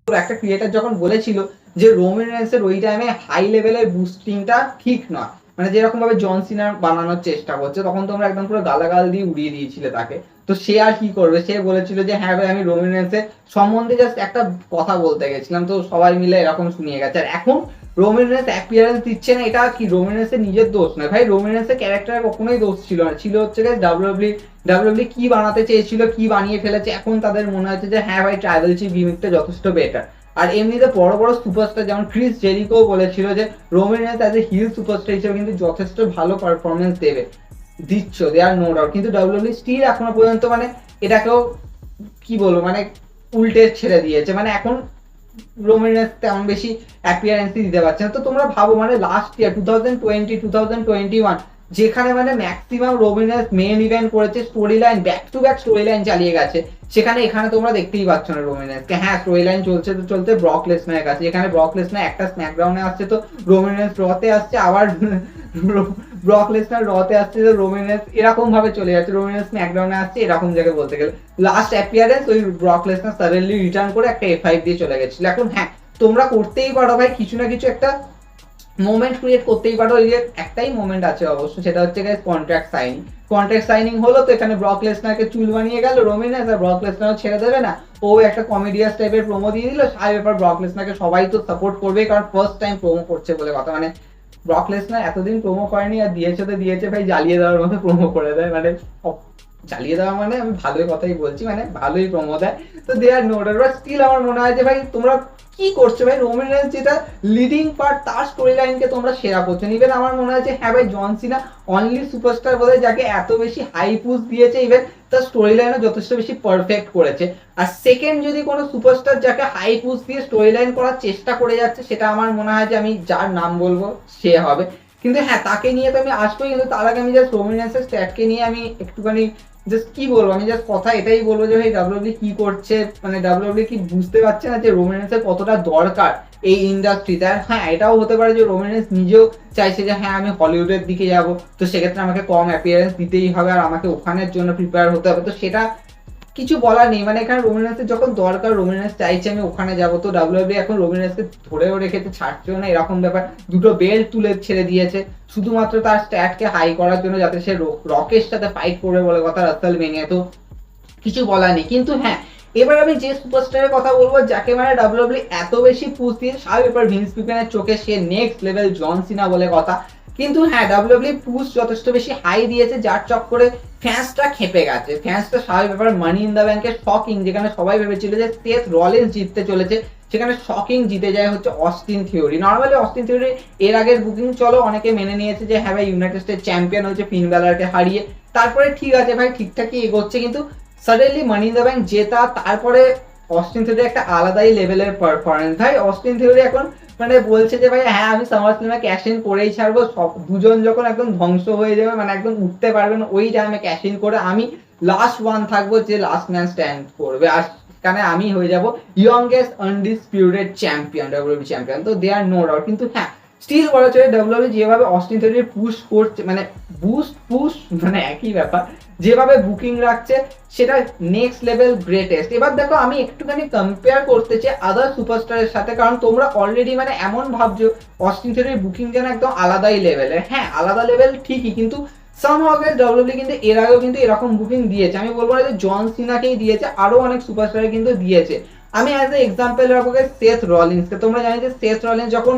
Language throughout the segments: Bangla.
একটা ক্রিয়েটার যখন বলেছিল যে রোমান রেন্সের ওই টাইমে হাই লেভেলের বুস্টিংটা ঠিক নয়, মানে যেরকম ভাবে জন সিনা বানানোর চেষ্টা করছে, তখন তোমরা একদম পুরো গালাগাল দিয়ে উড়িয়ে দিয়েছিলে তাকে। তো সে আর কি করবে, সে বলেছিল যে হ্যাঁ ভাই আমি রোমান রেন্সের সম্বন্ধে জাস্ট একটা কথা বলতে গেছিলাম, তো সবাই মিলে এরকম শুনিয়ে গেছে। আর এখন রোমান রেন্স অ্যাপিয়ারেন্স দিচ্ছে না, এটা কি রোমান রেন্সের নিজের দোষ নয় ভাই, রোমান রেন্সের ক্যারেক্টারে কখনোই দোষ ছিল না, ছিল হচ্ছে ডাব্লিউডাব্লিউ কি বানাতে চেয়েছিল, কি বানিয়ে ফেলেছে। এখন তাদের মনে হচ্ছে যে হ্যাঁ ভাই ট্রাইবাল চিফ গিমিকটা যথেষ্ট বেটার। আর এমনিতে বড় বড় সুপারস্টার যেমন ক্রিস জেরিকো বলেছিল যে Roman Reigns as a heel superstar হিসেবে কিন্তু যথেষ্ট ভালো পারফরমেন্স দেবে, দিচ্ছ, দে আর নো ডাউট। কিন্তু ডাব্লিউডাব্লিউ স্টিল এখনো পর্যন্ত মানে এটাকেও কি বলবো মানে উল্টে ছেড়ে দিয়েছে, মানে এখন রোমান রেন্স তেমন বেশি অ্যাপিয়ারেন্সই দিতে পারছে না। তো তোমরা ভাবো মানে লাস্ট ইয়ার 2020-2021 যেখানে মানে maximum Roman Reigns main event করেছে, story line back to back story line চালিয়ে গেছে, সেখানে এখানে তোমরা দেখতেই পাচ্ছ না রোমান রেন্সকে। হ্যাঁ স্টোরি লাইন চলছে তো চলতে ব্রক লেসনারের কাছে, এখানে ব্রক লেসনার একটা স্ম্যাকডাউনে আসছে তো রোমান রেন্স রতে আসছে, আবার ব্রক লেসনার রতে আসছে তো রোমান রেন্স, এরকম ভাবে চলে যাচ্ছে, রোমান রেন্স স্ম্যাকডাউনে আসছে, এরকম জায়গায় বলতে গেলে লাস্ট অ্যাপিয়ারেন্স ওই ব্রক লেসনার সাডেনলি রিটার্ন করে একটা F5 দিয়ে চলে গেছিল। এখন হ্যাঁ তোমরা করতেই পারো ভাই কিছু না কিছু একটা মোমেন্ট ক্রিয়েট করতেই পারো, এই যে একটাই মোমেন্ট আছে অবশ্য, সেটা হচ্ছে গাইস কন্ট্রাক্ট সাইনিং হলো, তো এখানে ব্রক লেসনারকে চুল বানিয়ে গেল রোমান রেন্স, আর ব্রক লেসনারও ছেড়ে দেবে না, ও একটা কমেডিয়াস টাইপের প্রোমো দিয়ে দিল, সাই ব্যাপার ব্রক লেসনারকে সবাই তো সাপোর্ট করবে কারণ ফার্স্ট টাইম প্রোমো করছে বলে কথা, মানে ব্রক লেসনার এতদিন প্রোমো করেনি, আর দিয়েছে তো দিয়েছে ভাই জ্বালিয়ে দেওয়ার মতো প্রোমো করে দেয়, মানে জ্বালিয়ে দেওয়া মানে আমি ভালোই কথাই বলছি, মানে ভালোই প্রোমো দেয়। তো দে আর নোট বাট স্টিল আমার মনে হয় যে ভাই তোমরা কি করছো ভাই, রোমান রেন্স যেটা লিডিং পার্ট তার স্টোরি লাইনকে তোমরা সেরা করছো। ইভেন আমার মনে হয় যে হ্যাঁ ভাই জন সিনা অনলি সুপারস্টার বলে যাকে এত বেশি হাই পুশ দিয়েছে, ইভেন তার স্টোরি লাইনও যথেষ্ট বেশি পারফেক্ট করেছে। আর সেকেন্ড যদি কোনো সুপারস্টার যাকে হাই পুশ দিয়ে স্টোরি লাইন করার চেষ্টা করে যাচ্ছে, সেটা আমার মনে হয় যে আমি যার নাম বলবো সে হবে। কিন্তু হ্যাঁ তাকে নিয়ে তো আমি আসবোই, কিন্তু তার আগে আমি জাস্ট রোমান রেন্সের স্ট্যাটকে নিয়ে আমি একটুখানি জাস্ট কি বলবো, আমি জাস্ট কথা এটাই বলবো যে ভাই ডাব্লিউডাব্লিউ কি করছে, মানে ডাব্লিউডাব্লিউ কি বুঝতে পারছে না যে রোমান রেন্সের কতটা দরকার এই ইন্ডাস্ট্রিতে। আর হ্যাঁ এটাও হতে পারে যে রোমান রেন্স নিজেও চাইছে যে হ্যাঁ আমি হলিউডের দিকে যাব, তো সেক্ষেত্রে আমাকে কম অ্যাপিয়ারেন্স দিতেই হবে আর আমাকে ওখানের জন্য প্রিপেয়ার হতে হবে, তো সেটা কিছু বলার নেই। মানে এখানে রোমান রেন্সের যখন দরকার, রোমান রেন্স চাইছে আমি ওখানে যাবো, তো ডাব্লিউডাব্লিউ এখন রোমান রেন্সকে ধরেও রেখেছে, ছাড়ছেও না, এরকম ব্যাপার। দুটো বেল্ট তুলে ছেড়ে দিয়েছে শুধুমাত্র তার স্ট্যাটকে হাই করার জন্য, যাতে সে রকের সাথে ফাইট করবে বলে কথা রাসেলমেনিয়া, তো কিছু বলার নেই। কিন্তু হ্যাঁ এবার আমি যে সুপারস্টারের কথা বলবো যাকে মানে ডাব্লিউডাব্লিউ এত বেশি পুশ দিয়ে, স্বাভাবিক ব্যাপার ভিন্স পিপেনের চোখে সে নেক্সট লেভেল জন সিনা বলে কথা, কিন্তু হ্যাঁ ডাব্লিউডাব্লিউ পুশ যথেষ্ট বেশি হাই দিয়েছে, যার চক্করে ফ্যান্সটা খেপে গেছে। ফ্যান্সটা স্বাভাবিক ব্যাপার মানি ইন দ্য ব্যাংকের শকিং, যেখানে সবাই ভেবেছিল যে সেথ রলিন্স জিততে চলেছে, সেখানে শকিং জিতে যায় হচ্ছে Austin Theory. Normally Austin Theory এর আগের বুকিং চলো অনেকে মেনে নিয়েছে যে হ্যাঁ ভাই ইউনাইটেড স্টেট চ্যাম্পিয়ন হয়েছে ফিন ব্যালারকে হারিয়ে, তারপরে ঠিক আছে ভাই ঠিকঠাকই এগোচ্ছে, কিন্তু suddenly money in the bank জেতা, তারপরে অস্টিন থিওরি একটা আলাদাই লেভেলের পারফরমেন্স। ভাই অস্টিন থিওরি এখন মানে বলছে যে ভাই হ্যাঁ আমি সামার স্ল্যামে ক্যাশ ইন করেই ছাড়বো, সব দুজন যখন একদম ধ্বংস হয়ে যাবে, মানে একদম উঠতে পারবে না, ওই টাইমে ক্যাশ ইন করে আমি লাস্ট ওয়ান থাকবো যে লাস্ট ম্যান স্ট্যান্ড করবে, আর সেখানে আমি হয়ে যাব youngest undisputed champion, WWE champion. তো দে আর নো ডাউট। কিন্তু হ্যাঁ স্টিল বলা চলে ডাব্লিউডাব্লিউ যেভাবে অস্টিন থিওরি পুশ করছে, মানে পুশ মানে একই ব্যাপার, যেভাবে বুকিং রাখছে সেটা নেক্সট লেভেল গ্রেটেস্ট। এবার দেখো আমি একটুখানি কম্পেয়ার করতে চাই আদার সুপারস্টারের সাথে, কারণ তোমরা অলরেডি মানে এমন ভাবছো অস্টিন থিওরির বুকিং যেন একদম আলাদাই লেভেলের। হ্যাঁ আলাদা লেভেল ঠিকই, কিন্তু সামহাউ গাইস ডাব্লিউডাব্লিউ কিন্তু এর আগেও কিন্তু এরকম বুকিং দিয়েছে। আমি বলবো না যে জন সিনাকেই দিয়েছে, আরো অনেক সুপারস্টার কিন্তু দিয়েছে। আমি অ্যাজ এ এক্সাম্পল রাখবো সেথ রলিন্সকে। তোমরা জানো যে সেথ রলিন্স যখন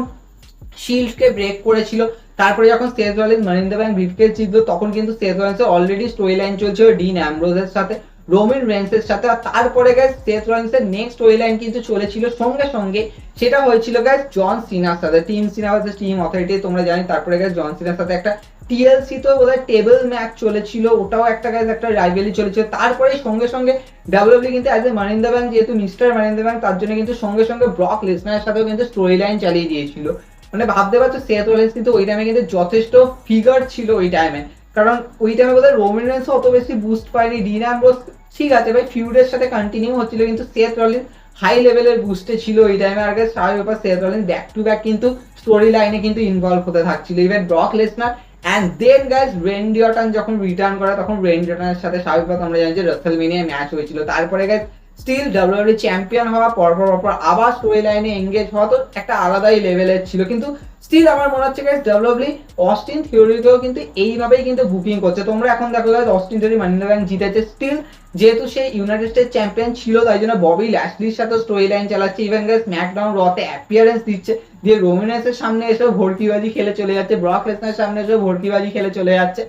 শিল্ডকে ব্রেক করেছিল, তারপরে যখন Seth Rollins Money in the bank briefcase জিতলো, তখন কিন্তু সেথ রলিন্সের অলরেডি স্টোরি লাইন চলছিল ডিন অ্যামব্রোজের সাথে, রোমান রেন্সের সাথে, আর তারপরে গাইস সেথ রলিন্সের নেক্সট স্টোরি লাইন কিন্তু চলেছিল সঙ্গে সঙ্গে, সেটা হয়েছিল গাইস জন সিনার সাথে, টিম সিনা ভার্সেস টিম অথরিটি তোমরা জানি। তারপরে গাইস জন সিনার সাথে একটা টিএলসি তো বোধহয় টেবল ম্যাচ চলেছিল, ওটাও একটা গাইস একটা রাইভেলি চলেছিল। তারপরে সঙ্গে সঙ্গে ডাব্লিউডাব্লিউ কিন্তু as a money in the Bank, যেহেতু Mr money in the Bank, তার জন্য কিন্তু সঙ্গে সঙ্গে ব্রক লেসনারের সাথেও কিন্তু স্টোরি লাইন চালিয়ে দিয়েছিল। মানে ভাবতে পারছো সেথ রলিন্স কিন্তু ওই টাইমে কিন্তু যথেষ্ট ফিগার ছিল ওই টাইমে, কারণ ওই টাইমে বোধহয় রোমান রেন্স অত বেশি বুস্ট পায়নি, ডিন অ্যামব্রোস ঠিক আছে ভাই ফিউডের সাথে কন্টিনিউ হচ্ছিল, কিন্তু সেথ রলিন্স হাই লেভেলের বুস্টে ছিল ওই টাইমে। আর স্বাভাবিক ব্যাপার Seth Rollins back to back কিন্তু স্টোরি লাইনে কিন্তু ইনভলভ হতে থাকছিল, even Brock Lesnar and then guys Randy Orton যখন রিটার্ন করে, তখন রেন্ডি অর্টনের সাথে স্বাভাবিক ব্যাপার আমরা জানি যে রাসেলমেনিয়া ম্যাচ হয়েছিল। তারপরে গাইস স্টিল ডাব্লিউডাব্লিউ চ্যাম্পিয়ন হওয়া পরপর আবার স্টোরি লাইনে এঙ্গেজ হওয়া তো একটা আলাদাই লেভেলের ছিল। কিন্তু স্টিল আমার মনে হচ্ছে গাইস ডাব্লিউডাব্লিউ অস্টিন থিওরিকেও কিন্তু এইভাবেই কিন্তু বুকিং করছে। তোমরা এখন দেখো guys Austin Theory money the bank জিতেছে, স্টিল যেহেতু সে ইউনাইটেড স্টেট চ্যাম্পিয়ন ছিল তাই জন্য ববি ল্যাশলির সাথে স্টোরি লাইন চালাচ্ছে, ইভেন গাইস স্ম্যাকডাউন রতে অ্যাপিয়ারেন্স দিচ্ছে, দিয়ে রোমিনাসের সামনে এসেও ভর্তিবাজি খেলে চলে যাচ্ছে, ব্রক লেসনারের সামনে এসেও ভর্তিবাজি খেলে চলে যাচ্ছে।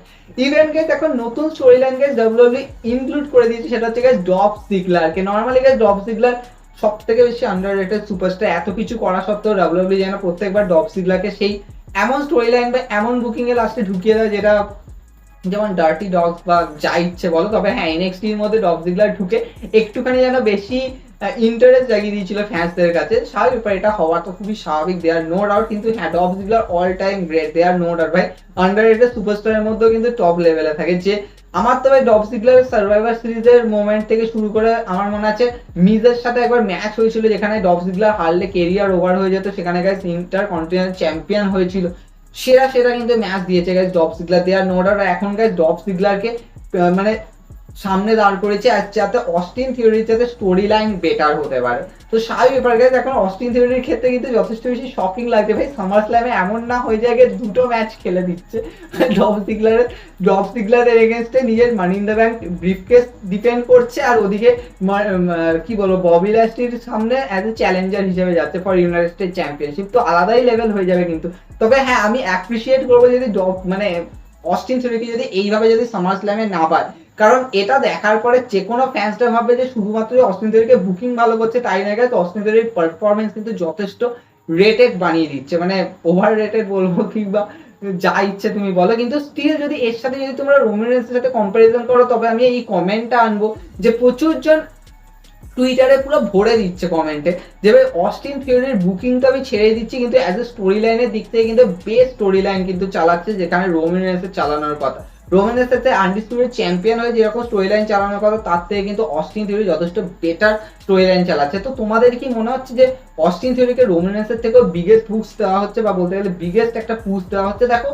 ইভেন গাইস এখন নতুন story line guys WW include করে দিয়েছে, সেটা হচ্ছে গাইস ডলফ জিগলারকে। নরমালি গাইস ডলফ জিগলার সব থেকে বেশি আন্ডাররেটেড সুপারস্টার, এত কিছু করা সত্ত্বেও ডাব্লিউডাব্লিউ যেন প্রত্যেকবার ডলফ জিগলারকে সেই এমন স্টোরি লাইন বা এমন বুকিং এ লাস্টে ঢুকিয়ে দেয় যেটা যেমন ডার্টি ডগস বা যা ইচ্ছে বলো, তবে হ্যাঁ এনএক্সটি এর মধ্যে ডলফ জিগলার ঢুকে একটুখানি যেন বেশি ইন্টারেস্ট জাগিয়ে দিয়েছিল ফ্যান্সদের কাছে। স্বাভাবিক ব্যাপার, এটা হওয়া তো খুবই স্বাভাবিক, দে আর নো ডাউট। কিন্তু হ্যাঁ Dolph Ziggler all time great, they are no doubt ভাই, আন্ডাররেটেড সুপারস্টারের মধ্যেও কিন্তু টপ লেভেলে থাকে। যে আমার তো ভাই ডলফ জিগলার সার্ভাইভার সিরিজের মোমেন্ট থেকে শুরু করে আমার মনে আছে মিজের সাথে একবার ম্যাচ হয়েছিল যেখানে ডলফ জিগলার হারলে কেরিয়ার ওভার হয়ে যেত, সেখানে গাইস ইন্টার কন্টিনেন্টাল চ্যাম্পিয়ন হয়েছিল, সেরা সেরা কিন্তু ম্যাচ দিয়েছে guys Dolph Ziggler, there no doubt. এখন গাইস ডলফ জিগলারকে মানে সামনে দাঁড় করেছে আর যাতে অস্টিন থিওরির যাতে স্টোরি লাইন বেটার হতে পারে। তো স্বাভাবিক ব্যাপার গাইস, এখন অস্টিন থিওরির ক্ষেত্রে কিন্তু যথেষ্ট বেশি শকিং লাগছে ভাই, সামার স্ল্যামে এমন না হয়ে যায় দুটো ম্যাচ খেলে দিচ্ছে ডলফ জিগলারের এগেইনস্টে নিজের money in the bank briefcase depend করছে, আর ওদিকে কি বলবো ববি ল্যাশলির সামনে অ্যাজ এ চ্যালেঞ্জার হিসেবে যাচ্ছে ফর ইউনাইটেড স্টেট চ্যাম্পিয়নশিপ। তো আলাদাই লেভেল হয়ে যাবে কিন্তু। তবে হ্যাঁ আমি অ্যাপ্রিসিয়েট করবো যদি মানে অস্টিন থিওরিকে যদি এইভাবে যদি সামার স্ল্যামে না পায়, কারণ এটা দেখার পরে যে কোনো ফ্যান্সটা ভাববে যে শুধুমাত্র অস্টিন থিওরিকে বুকিং ভালো করছে তাই না, গেছে অস্টিন থিওরির পারফরমেন্স কিন্তু যথেষ্ট রেটেড বানিয়ে দিচ্ছে, মানে ওভার রেটেড বলবো কিংবা যা ইচ্ছে তুমি বলো। কিন্তু স্টিল যদি এর সাথে যদি তোমরা রোমান রেন্সের সাথে কম্পারিজন করো, তবে আমি এই কমেন্টটা আনবো যে প্রচুর জন টুইটারে পুরো ভরে দিচ্ছে কমেন্টে যে ভাই অস্টিন থিওরির বুকিংটা আমি ছেড়ে দিচ্ছি, কিন্তু অ্যাজ এ স্টোরি লাইনের দিক থেকে কিন্তু বেস্ট স্টোরি লাইন কিন্তু চালাচ্ছে, যেখানে রোমান রেন্সের চালানোর কথা, রোমান রেন্সের সাথে আনডিসপিউটেড চ্যাম্পিয়ন হয়ে যেরকম স্টোরি লাইন চালানোর কথা তার থেকে কিন্তু অস্টিন থিওরি যথেষ্ট বেটার স্টোরি লাইন চালাচ্ছে। তো তোমাদের কি মনে হচ্ছে যে অস্টিন থিওরিকে রোমান রেন্সের থেকেও বিগেস্ট পুশ দেওয়া হচ্ছে, বা বলতে গেলে বিগেস্ট একটা পুশ দেওয়া হচ্ছে? দেখো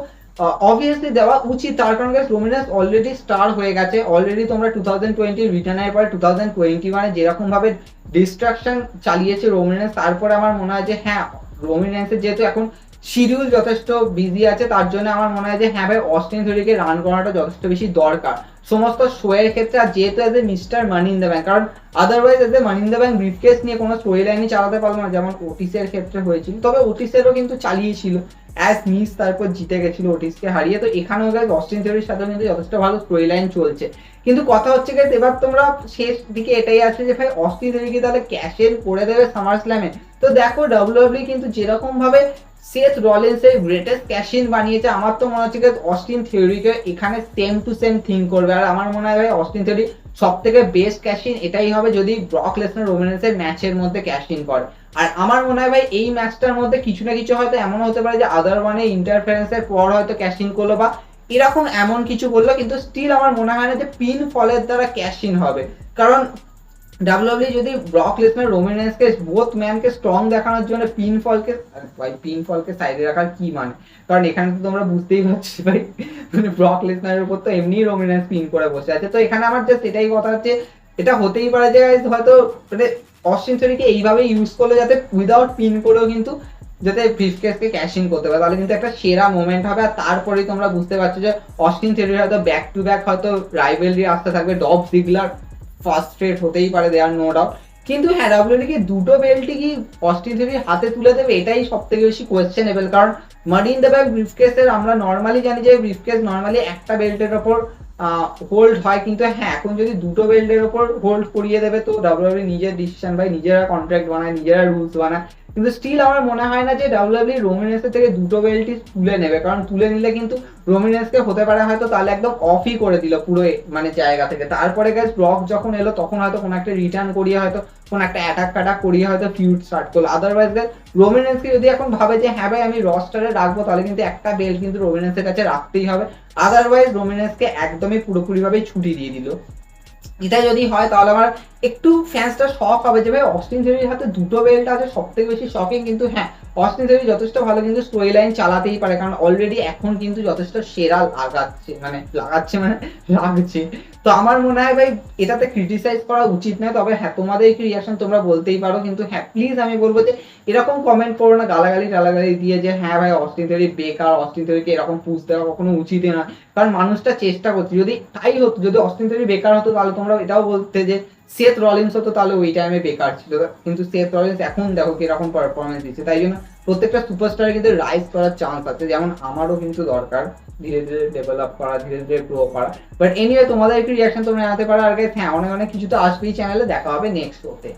অবভিয়াসলি দেওয়া উচিত, তার কারণ রোমান রেন্স অলরেডি স্টার হয়ে গেছে, অলরেডি তোমরা 2020 রিটার্নের পরে 2021 যেরকম ভাবে ডিস্ট্রাকশন চালিয়েছে রোমান রেন্স, তারপরে আমার মনে হয় যে হ্যাঁ রোমান রেন্সের যেহেতু এখন শিডিউল যথেষ্ট বিজি আছে, তার জন্য আমার মনে হয় যে হ্যাঁ ভাই অস্টিন থিওরিকে রান করাটা যথেষ্ট বেশি দরকার সমস্ত শো এর ক্ষেত্রে। আর যেহেতু as a mister money in the bank, কারণ otherwise as a money in the bank briefcase নিয়ে কোনো স্টোরি লাইনই চালাতে পারলো না, যেমন ওটিসের ক্ষেত্রে হয়েছিল। তবে ওটিসেরও কিন্তু চালিয়েছিল অ্যাজ মিস, তারপর জিতে গেছিল ওটিসকে হারিয়ে। তো এখানেও গাইজ অস্টিন থিওরির সাথে কিন্তু যথেষ্ট ভালো স্টোরি লাইন চলছে। কিন্তু কথা হচ্ছে গাইজ এবার তোমরা শেষ দিকে এটাই আছে যে ভাই অস্টিন থিওরিকে তাহলে ক্যাশের করে দেবে সামার স্ল্যামে। তো দেখো ডাব্লিউডাব্লিউ কিন্তু যেরকম ভাবে সেথ রলিন্সের গ্রেটেস্ট ক্যাশ ইন বানিয়েছে, আমার তো মনে হচ্ছে অস্টিন থিওরিকে এখানে সেম টু সেম থিঙ্ক করবে। আর আমার মনে হয় ভাই অস্টিন থিওরি সব থেকে বেস্ট ক্যাশ ইন এটাই হবে যদি ব্রক লেসনার রোমান রেন্সের ম্যাচের মধ্যে ক্যাশ ইন করে। আর আমার মনে হয় ভাই এই ম্যাচটার মধ্যে কিছু না কিছু হয়তো এমন হতে পারে যে আদার ওয়ানে ইন্টারফারেন্সের পর হয়তো ক্যাশ ইন করলো বা এরকম এমন কিছু করলো, কিন্তু স্টিল আমার মনে হয় না যে পিন ফলের দ্বারা ক্যাশ ইন হবে। কারণ ডাব্লিউডাব্লিউ যদি ব্রক লেসনার রোমান রেন্সকে বোথ ম্যানকে স্ট্রং দেখানোর জন্য পিন ফলকে সাইডে রাখার কি মানে, কারণ এখানে তো তোমরা বুঝতেই পারছি ভাই মানে ব্রক লেসনারের উপর তো এমনি রোমান রেন্স পিন করে বসে আছে। তো এখানে আমার জাস্ট এটাই কথা হচ্ছে, এটা হতেই পারে যে হয়তো মানে অস্টিন থিওরিকে এইভাবে ইউজ করলে যাতে উইদাউট পিন করেও কিন্তু যাতে ব্রিফকেসকে ক্যাশ ইন করতে পারে, তাহলে কিন্তু একটা সেরা মোমেন্ট হবে। আর তারপরেই তোমরা বুঝতে পারছো যে অস্টিন থিওরি হয়তো ব্যাক টু ব্যাক হয়তো রাইভেলরি আসতে থাকবে, ডলফ জিগলার ফার্স্ট রেট হতেই পারে, দেয়ার নো ডাউট। কিন্তু হ্যাঁ ডাব্লিউডাব্লিউ কি দুটো বেল্টই কি অস্টিন থিওরির হাতে তুলে দেবে, এটাই সব থেকে বেশি কোয়েশ্চেনেবল। কারণ মানি ইন দ্য ব্যাংক ব্রিফকেসের আমরা নর্মালি জানি যে ব্রিফকেস নর্মালি একটা বেল্টের ওপর হোল্ড হয়, কিন্তু হ্যাঁ এখন যদি দুটো বেল্টের ওপর হোল্ড করিয়ে দেবে তো ডাব্লিউডাব্লিউ নিজের ডিসিশন ভাই নিজেরা কন্ট্রাক্ট বানায়, নিজেরা রুলস বানায়। কিন্তু স্টিল আমার মনে হয় না যে ডাব্লিউডাব্লিউ রোমান রেন্সের থেকে দুটো বেল্টই তুলে নেবে, কারণ তুলে নিলে কিন্তু রোমান রেন্সকে হতে পারে হয়তো তাহলে একদম অফই করে দিল পুরো মানে জায়গা থেকে। তারপরে গাইস ব্রক যখন এলো তখন হয়তো কোনো একটা রিটার্ন করিয়ে হয়তো কোনো একটা অ্যাটাক করিয়ে হয়তো ফিউড স্টার্ট করলো। আদারওয়াইজ গাইস রোমান রেন্সকে যদি এখন ভাবে যে হ্যাঁ ভাই আমি রস্টারে রাখবো, তাহলে কিন্তু একটা বেল্ট কিন্তু রোমান রেন্সের কাছে রাখতেই হবে, আদারওয়াইজ রোমান রেন্সকে একদমই পুরোপুরিভাবে ছুটি দিয়ে দিল। এটা যদি হয় তাহলে আমার একটু ফ্যান্সটা শক হবে যে ভাই অস্টিন থিওরির হাতে দুটো বেল্ট আছে, সব থেকে বেশি শকিং। কিন্তু হ্যাঁ অস্টিন থিওরি যথেষ্ট ভালো কিন্তু স্টোরি লাইন চালাতেই পারে, কারণ অলরেডি এখন কিন্তু যথেষ্ট সেরা লাগছে। তো আমার মনে হয় ভাই এটাতে ক্রিটিসাইজ করা উচিত নয়, তবে হ্যাঁ তোমাদের কি রিয়াকশন তোমরা বলতেই পারো, কিন্তু হ্যাঁ প্লিজ আমি বলবো যে এরকম কমেন্ট করো না গালাগালি টালাগালি দিয়ে যে হ্যাঁ ভাই অস্টিন থিওরি বেকার, অস্টিন থিওরিকে এরকম পুশ দেওয়া কখনো উচিতই না। কারণ মানুষটা চেষ্টা করছে, যদি তাই হতো, যদি অস্টিন থিওরি বেকার হতো তাহলে তোমরা এটাও বলতে যে সেথ রলিন্স হতো তাহলে ওই টাইমে বেকার ছিল, কিন্তু সেথ রলিন্স এখন দেখো কিরকম পারফরমেন্স দিচ্ছে। তাই জন্য প্রত্যেকটা সুপারস্টারে কিন্তু রাইজ করার চান্স আছে, যেমন আমারও কিন্তু দরকার ধীরে ধীরে ডেভেলপ করা, ধীরে ধীরে গ্রো করা। বাট এনিওয়ে তোমাদের একটু রিয়াকশন তোমরা জানাতে পারো। আর হ্যাঁ অনেক অনেক কিছু তো আসবেই চ্যানেলে, দেখা হবে নেক্সট শোতে।